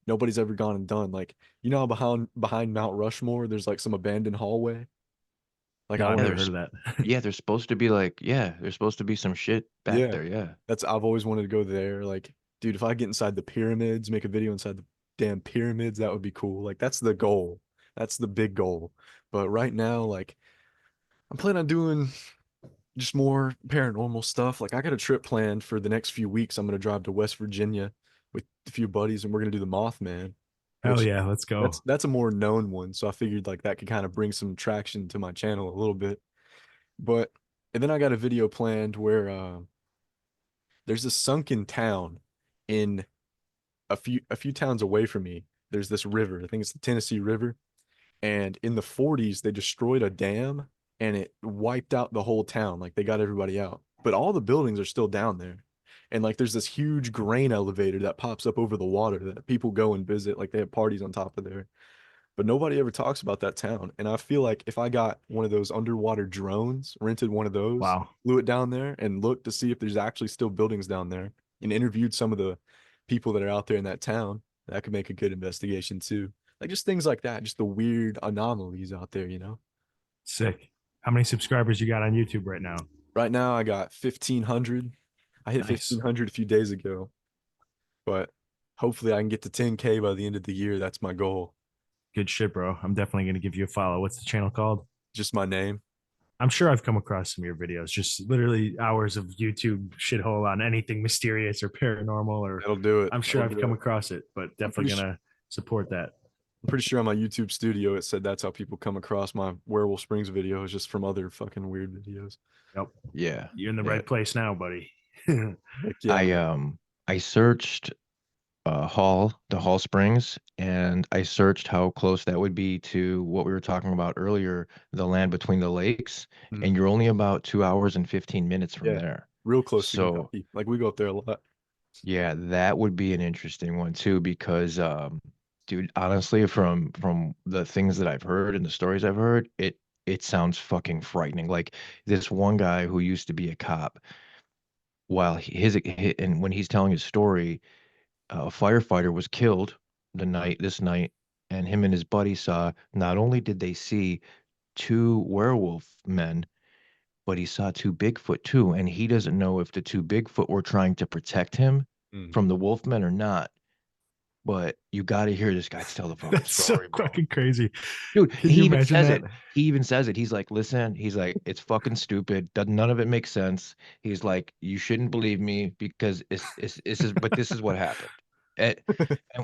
nobody's ever gone and done. Like you know how behind Mount Rushmore, there's like some abandoned hallway. Like I No, I've want Yeah, to, never heard of that. there's supposed to be like, yeah, there's supposed to be some shit back yeah, there, yeah. that's I've always wanted to go there. Like, dude, if I get inside the pyramids, make a video inside the damn pyramids, that would be cool. Like that's the goal. That's the big goal. But right now, like I'm planning on doing just more paranormal stuff. Like I got a trip planned for the next few weeks. I'm gonna drive to West Virginia with a few buddies, and we're gonna do the Mothman, Hell which yeah, let's go. that's a more known one. So I figured like that could kind of bring some traction to my channel a little bit. But and then I got a video planned where there's a sunken town in a few towns away from me. There's this river. I think it's the Tennessee River, And in the 40s, they destroyed a dam and it wiped out the whole town. Like they got everybody out. But all the buildings are still down there. And like there's this huge grain elevator that pops up over the water that people go and visit. Like they have parties on top of there. But nobody ever talks about that town. And I feel like if I got one of those underwater drones, rented one of those, Wow. flew it down there and looked to see if there's actually still buildings down there and interviewed some of the people that are out there in that town, that could make a good investigation too. Like just things like that, just the weird anomalies out there, you know? Sick. How many subscribers you got on YouTube right now? Right now I got 1,500. I hit Nice. 1,500 a few days ago, but hopefully I can get to 10K by the end of the year. That's my goal. Good shit, bro. I'm definitely going to give you a follow. What's the channel called? Just my name. I'm sure I've come across some of your videos, just literally hours of YouTube shithole on anything mysterious or paranormal, or That'll do it. I'm sure That'll I've do come it. across it, but I'm definitely pretty sure. gonna support that. I'm pretty sure on my YouTube studio it said that's how people come across my Werewolf Springs video is just from other fucking weird videos. Yep. Yeah. You're in the Yeah. right place now, buddy. Heck yeah, I man. I searched the Hall Springs, and I searched how close that would be to what we were talking about earlier, the land between the lakes, and Mhm. you're only about 2 hours and 15 minutes from Yeah, there. real close to So Kentucky. Like we go up there a lot. yeah, that would be an interesting one too, because dude, honestly, from the things that I've heard and the stories I've heard, it sounds fucking frightening. Like this one guy who used to be a cop, while and when he's telling his story, a firefighter was killed this night, and him and his buddy saw, not only did they see two werewolf men, but he saw two Bigfoot too, and he doesn't know if the two Bigfoot were trying to protect him Mm. from the wolfmen or not. But you got to hear this guy tell the fucking That's so story, bro. fucking crazy. Dude, Can he you even imagine says that? it. He even says it. He's like, listen, he's like, it's fucking stupid. None of it makes sense. He's like, you shouldn't believe me because but this is what happened. And,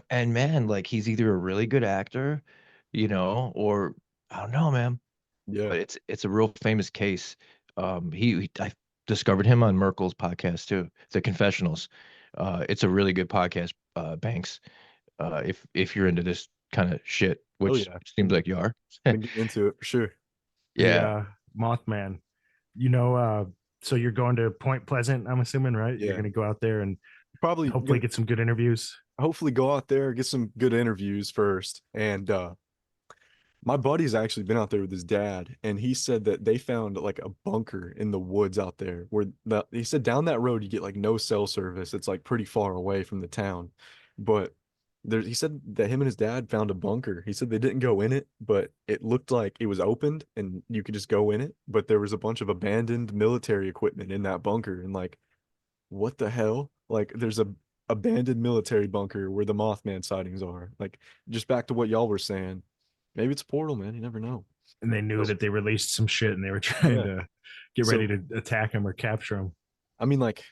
and man, like he's either a really good actor, or I don't know, man. Yeah. But it's a real famous case. I discovered him on Merkel's podcast too, The Confessionals. It's a really good podcast, Banks. If you're into this kind of shit, Oh which yeah. seems like you are. Been getting into it for sure. The Yeah. Mothman. You know, so you're going to Point Pleasant, I'm assuming, right? You're Yeah. gonna go out there and Probably hopefully gonna get some good interviews. hopefully go out there, get some good interviews first. And my buddy's actually been out there with his dad, and he said that they found like a bunker in the woods out there where he said down that road you get like no cell service. It's like pretty far away from the town. But he said that him and his dad found a bunker. He said they didn't go in it, but it looked like it was opened and you could just go in it. But there was a bunch of abandoned military equipment in that bunker, and like, what the hell? Like there's a abandoned military bunker where the Mothman sightings are. Like just back to what y'all were saying. Maybe it's a portal, man. You never know. And they knew So, that they released some shit and they were trying yeah. to get So ready to attack him or capture him. I mean, like,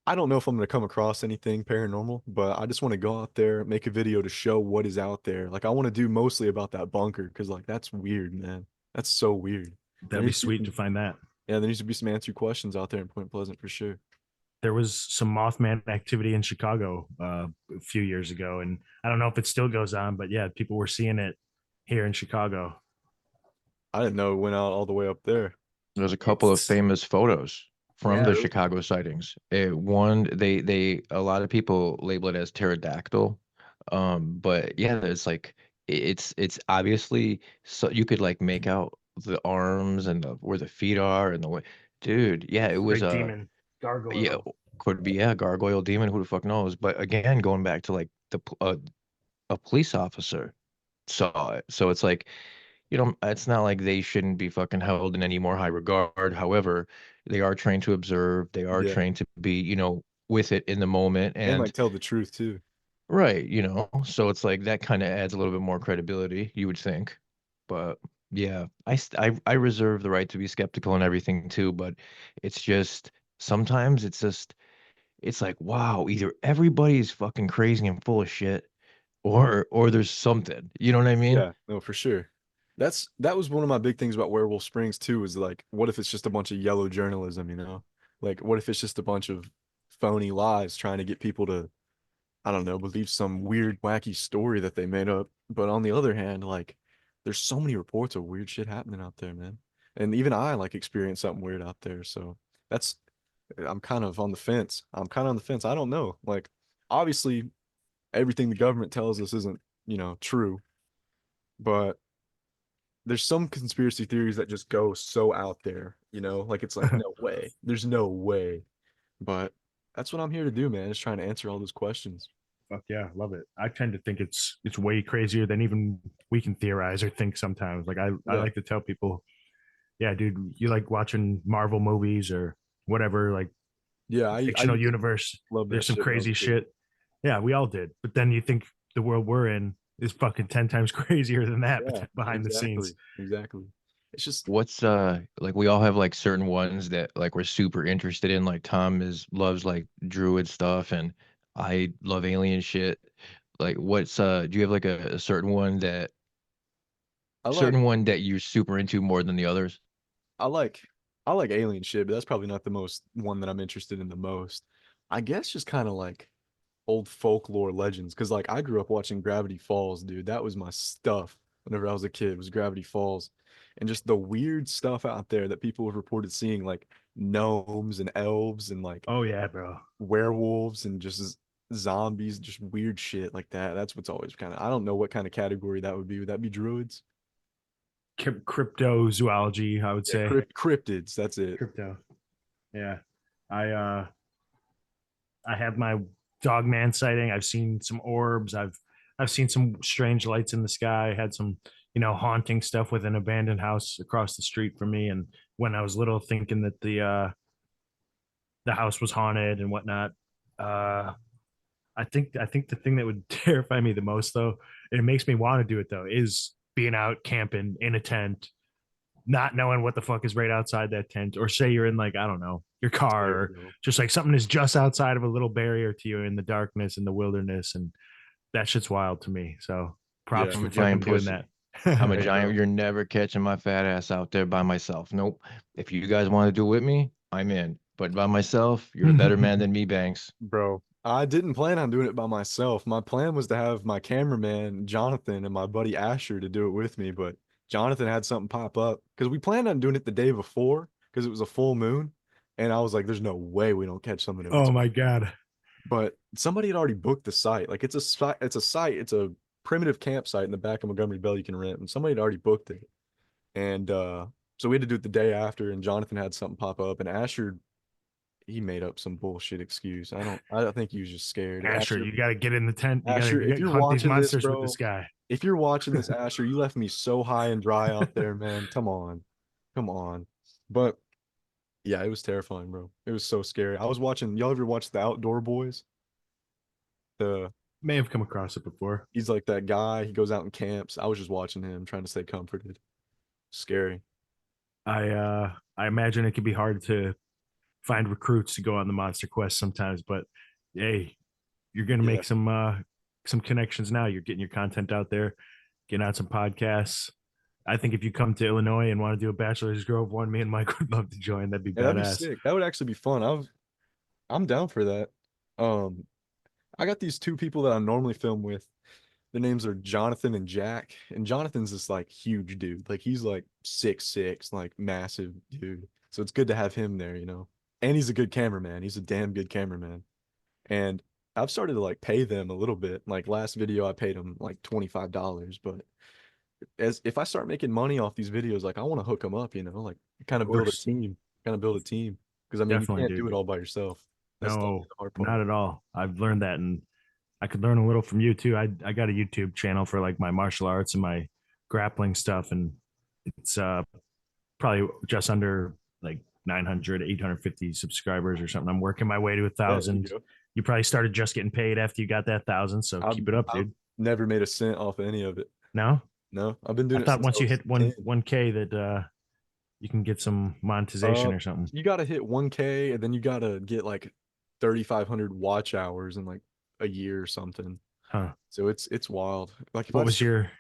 I don't know if I'm gonna come across anything paranormal, but I just want to go out there, make a video to show what is out there. Like I want to do mostly about that bunker because like that's weird, man. That's so weird. There That'd be needs to be sweet to find that. yeah, there needs to be some answered questions out there in Point Pleasant for sure. There was some Mothman activity in Chicago a few years ago, and I don't know if it still goes on, but yeah, people were seeing it here in Chicago. I didn't know it went out all the way up there. There's a couple of It's famous photos from yeah, the Chicago sightings. A lot of people label it as pterodactyl. But yeah, it's like it's obviously, so you could like make out the arms and where the feet are and the way, dude. Yeah, it was great demon yeah, gargoyle. could be, yeah, gargoyle demon, who the fuck knows. But again, going back to like a police officer saw it, so it's like, it's not like they shouldn't be fucking held in any more high regard. However, they are trained to observe, they are Yeah, trained to be, with it in the moment. and like And tell the truth too. right, so it's like that kind of adds a little bit more credibility, you would think. But yeah, I reserve the right to be skeptical and everything too, but it's just sometimes it's like, wow, either everybody's fucking crazy and full of shit, or there's something. You know what I mean? Yeah, no, for sure. That was one of my big things about Werewolf Springs too, is like, what if it's just a bunch of yellow journalism, you know? Like, what if it's just a bunch of phony lies trying to get people to, I don't know, believe some weird, wacky story that they made up. But on the other hand, like, there's so many reports of weird shit happening out there, man. And even I like experienced something weird out there. So that's I'm kind of on the fence. I don't know. Like, obviously, everything the government tells us isn't, true, but there's some conspiracy theories that just go so out there, like it's like, no way. There's no way. But that's what I'm here to do, man. Just trying to answer all those questions. Fuck yeah, love it. I tend to think it's way crazier than even we can theorize or think sometimes. Like I Yeah. like to tell people, yeah, dude, you like watching Marvel movies or whatever, like Yeah, I fictional used to universe. love that There's some shit when I was crazy a kid. shit. Yeah, we all did. But then you think the world we're in is fucking 10 times crazier than that Yeah, behind the exactly. scenes. Exactly. It's just What's like we all have like certain ones that like we're super interested in. Like Tom loves like druid stuff, and I love alien shit. Like what's do you have like a I like certain one that you're super into more than the others? I like I like alien shit, but that's probably not the most one that I'm interested in the most. I guess just kind of like old folklore legends, because like I grew up watching Gravity Falls, dude. That was my stuff whenever I was a kid, was Gravity Falls. And just the weird stuff out there that people have reported seeing, like gnomes and elves and like Oh yeah, bro. werewolves and just zombies, just weird shit like that. That's what's always kind of, I don't know what kind of category that would be. Would that be druids? Cryptozoology, I would Yeah, say. cryptids. That's it. Crypto. Yeah. I have my dogman sighting. I've seen some orbs. I've seen some strange lights in the sky. I had some, haunting stuff with an abandoned house across the street from me. And when I was little, thinking that the house was haunted and whatnot. Uh, I think the thing that would terrify me the most, though, and it makes me want to do it though, is being out camping in a tent, not knowing what the fuck is right outside that tent, or say you're in like, I don't know, your car, Scary, or bro. just like something is just outside of a little barrier to you in the darkness in the wilderness, and that shit's wild to me. So props Yeah, I'm for a fucking giant doing pussy. that. I'm a hey, giant. bro. You're never catching my fat ass out there by myself. Nope. If you guys want to do it with me, I'm in. But by myself, you're a better man than me, Banks. Bro, I didn't plan on doing it by myself. My plan was to have my cameraman, Jonathan, and my buddy Asher to do it with me, but Jonathan had something pop up because we planned on doing it the day before because it was a full moon. And I was like, there's no way we don't catch something if Oh it's, my god. but somebody had already booked the site. Like it's a primitive campsite in the back of Montgomery Bell you can rent. And somebody had already booked it. And so we had to do it the day after, and Jonathan had something pop up, and Asher, he made up some bullshit excuse. I think he was just scared. Asher, Asher, you got to get in the tent. Asher, You if got to you're hunt these watching this, monsters with bro, this guy. if you're watching this, Asher, you left me so high and dry out there, man. Come on. Come on. But yeah, it was terrifying, bro. It was so scary. I was watching, y'all ever watch The Outdoor Boys? The May have come across it before. He's like that guy, he goes out and camps. I was just watching him, trying to stay comforted. Scary. I imagine it can be hard to find recruits to go on the monster quest sometimes, but hey, you're gonna Yeah. make some connections now. You're getting your content out there, getting out some podcasts. I think if you come to Illinois and want to do a Bachelor's Grove one, me and Mike would love to join. That'd be Yeah, that'd be badass. sick. That would actually be fun. I'm down for that. Um, I got these two people that I normally film with. Their names are Jonathan and Jack. And Jonathan's this like huge dude. Like he's like 6'6", like massive dude. So it's good to have him there, you know. And he's a good cameraman. He's a damn good cameraman. And I've started to like pay them a little bit. Like last video I paid him like $25, but as if I start making money off these videos, like I want to hook them up, you know, like kind Of of build a course, team, kind of build a team. Because I mean, you definitely, can't do dude. it all by yourself. That's the No, hard part. not at all. I've learned that, and I could learn a little from you too. I got a YouTube channel for like my martial arts and my grappling stuff, and it's probably just under like 900, 850 subscribers or something. I'm working my way to a Yeah, there you thousand. go. You probably started just getting paid after you got that thousand, so I've keep it up, I've dude. never made a cent off of any of it. No, No, I've been I doing it thought since I once you was hit 10. 1K that you can get some Uh, monetization or something. you gotta hit 1K and then you gotta get like 3,500 watch hours in like a year or something. Huh. So it's wild. Like if I What was just your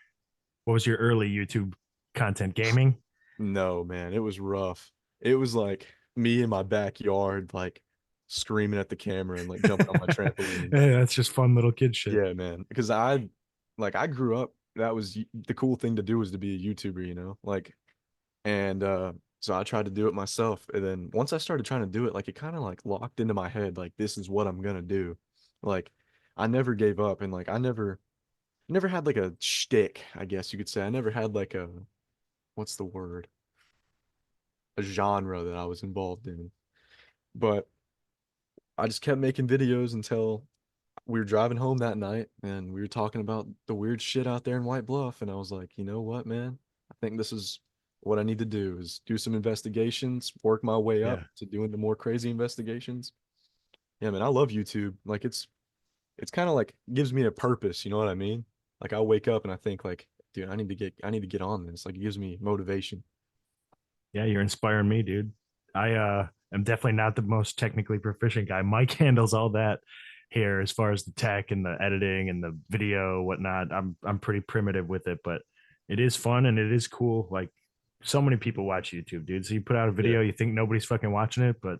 what was your early YouTube content? Gaming? no, man, it was rough. It was like me in my backyard, like screaming at the camera and like jumping on my trampoline. Hey, that's just fun little kid shit. Yeah, man. Because I grew up that was the cool thing to do, was to be a YouTuber, you know, like, and so I tried to do it myself, and then once I started trying to do it, like, it kind of like locked into my head, like, this is what I'm gonna do. Like, I never gave up, and like, I never had like a shtick, I guess you could say. I never had like a, what's the word, a genre that I was involved in, but I just kept making videos until we were driving home that night and we were talking about the weird shit out there in White Bluff. And I was like, you know what, man? I think this is what I need to do, is do some investigations, work my way up Yeah. to doing the more crazy investigations. Yeah, man, I love YouTube. Like, it's kind of like gives me a purpose, you know what I mean? Like, I wake up and I think like, dude, I need to get on this. Like, it gives me motivation. Yeah, you're inspiring me, dude. I am definitely not the most technically proficient guy. Mike handles all that here as far as the tech and the editing and the video, whatnot. I'm pretty primitive with it, but it is fun and it is cool. Like so many people watch YouTube, dude. So you put out a Yeah. video, you think nobody's fucking watching it, but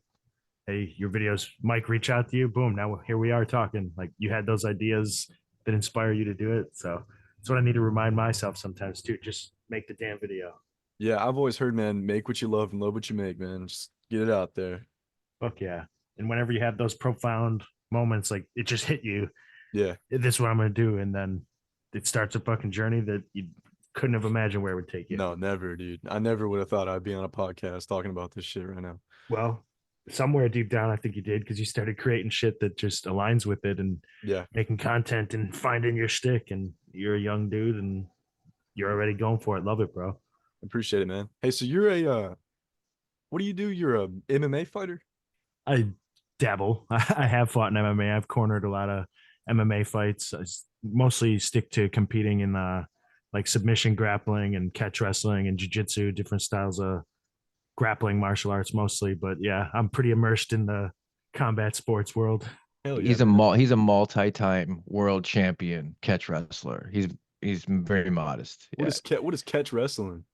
hey, your videos, Mike, reach out to you. Boom. Now here we are talking. Like you had those ideas that inspire you to do it. So that's what I need to remind myself sometimes too. Just make the damn video. Yeah, I've always heard, man, make what you love and love what you make, man. Just get it out there. Fuck yeah. And whenever you have those profound moments, like it just hit you, Yeah. this is what I'm going to do. And then it starts a fucking journey that you couldn't have imagined where it would take you. No, never, dude. I never would have thought I'd be on a podcast talking about this shit right now. Well, somewhere deep down, I think you did because you started creating shit that just aligns with it and Yeah. making content and finding your stick. And you're a young dude and you're already going for it. Love it, bro. Appreciate it, man. Hey, so you're a what do you do? You're a MMA fighter? I dabble. I have fought in MMA. I've cornered a lot of MMA fights. Mostly stick to competing in like submission grappling and catch wrestling and jiu-jitsu, different styles of grappling martial arts mostly. But yeah, I'm pretty immersed in the combat sports world. Hell yeah, man. He's a multi-time world champion catch wrestler. He's very modest. What Yeah. is what is catch wrestling?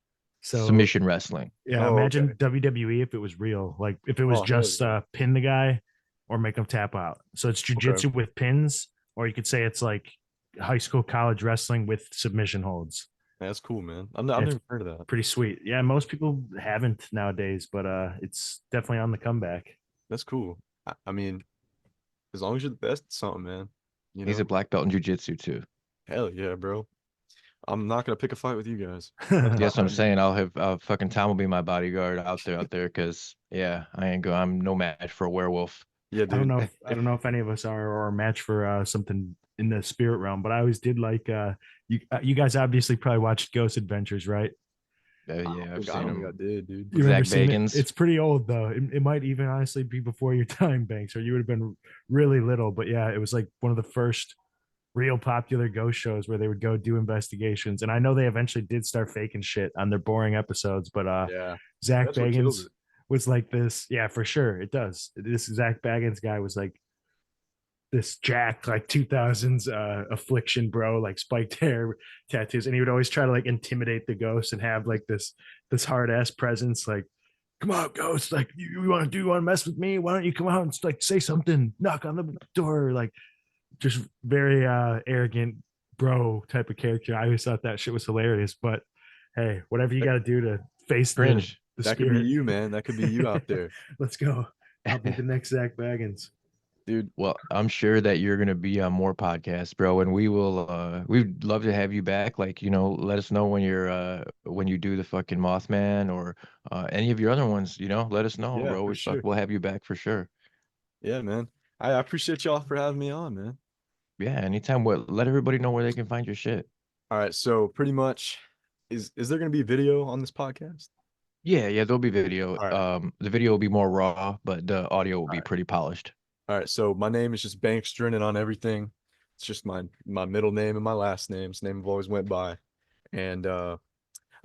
So Submission wrestling. yeah, Oh, imagine okay. WWE if it was real. Like if it was Oh, hell just yeah. pin the guy or make him tap out. So it's Okay. jujitsu with pins, or you could say it's like high school, college wrestling with submission holds. That's cool, man. I've It's never heard of that. pretty sweet. Yeah, most people haven't nowadays, but it's definitely on the comeback. That's cool. I mean, as long as you're the best at something, man. You He's a know? black belt in jiu-jitsu too. Hell yeah, bro. I'm not gonna pick a fight with you guys. Yes, I'm saying I'll fucking Tom will be my bodyguard out there because yeah, I'm no match for a werewolf. Yeah, I don't dude. know if any of us are or a match for something in the spirit realm, but I always did like you guys obviously probably watched Ghost Adventures, right? Yeah, I've I seen don't think I him. did, dude. You remember Zach seeing it? Bagans. It's pretty old though. It might even honestly be before your time, Banks, or you would have been really little. But yeah, it was like one of the first real popular ghost shows where they would go do investigations. And I know they eventually did start faking shit on their boring episodes, but Yeah. Zach That's what kills Bagans it. was like this. Yeah, for sure. It does. This Zach Bagans guy was like this jack, like 2000s affliction, bro, like spiked hair, tattoos. And he would always try to like intimidate the ghost and have like this hard ass presence, like, come on, ghost, like you want to mess with me? Why don't you come out and like say something, knock on the door, like just very arrogant bro type of character. I always thought that shit was hilarious. But hey, whatever you That, got to do to face Cringe. the that could be spirit. you, man. That could be you out there. Let's go. I'll be the next Zach Baggins. Dude, Well, I'm sure that you're gonna be on more podcasts, bro, and we'd love to have you back. Like, let us know when you do the fucking Mothman or any of your other ones, let us know, yeah, bro. for sure. We'll have you back for sure. Yeah, man. I appreciate y'all for having me on, man. Yeah, anytime. Let everybody know where they can find your shit. All right, so pretty much is there gonna be video on this podcast? Yeah, there'll be video. All right. The video will be more raw, but the audio will All be right. pretty polished. All right, so my name is just Banks Drinnen on everything. It's just my middle name and my last name. It's the name I've always went by. And I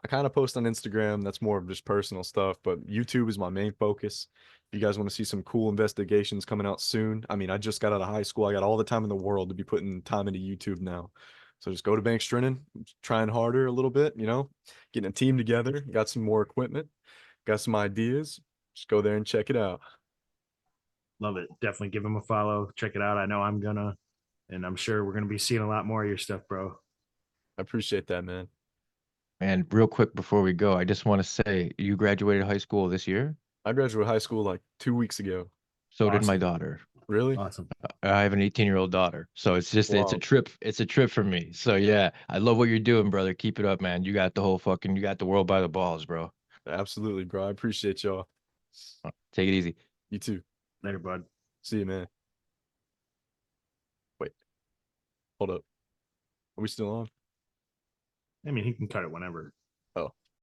kind of post on Instagram. That's more of just personal stuff, but YouTube is my main focus. If you guys want to see some cool investigations coming out soon, I mean, I just got out of high school. I got all the time in the world to be putting time into YouTube now. So just go to Banks Drinnen, trying harder a little bit, getting a team together, got some more equipment, got some ideas. Just go there and check it out. Love it. Definitely give him a follow. Check it out. I know I'm gonna, and I'm sure we're gonna be seeing a lot more of your stuff, bro. I appreciate that, man. And real quick before we go, I just want to say you graduated high school this year. I graduated high school like 2 weeks ago. So did my Awesome. daughter. Really? Awesome. I have an 18-year-old daughter. So it's a Wow. trip. It's a trip for me. So yeah, I love what you're doing, brother. Keep it up, man. You got the world by the balls, bro. Absolutely, bro. I appreciate y'all. Take it easy. You too. Later, bud. See you, man. Wait, hold up. Are we still on? I mean, he can cut it whenever.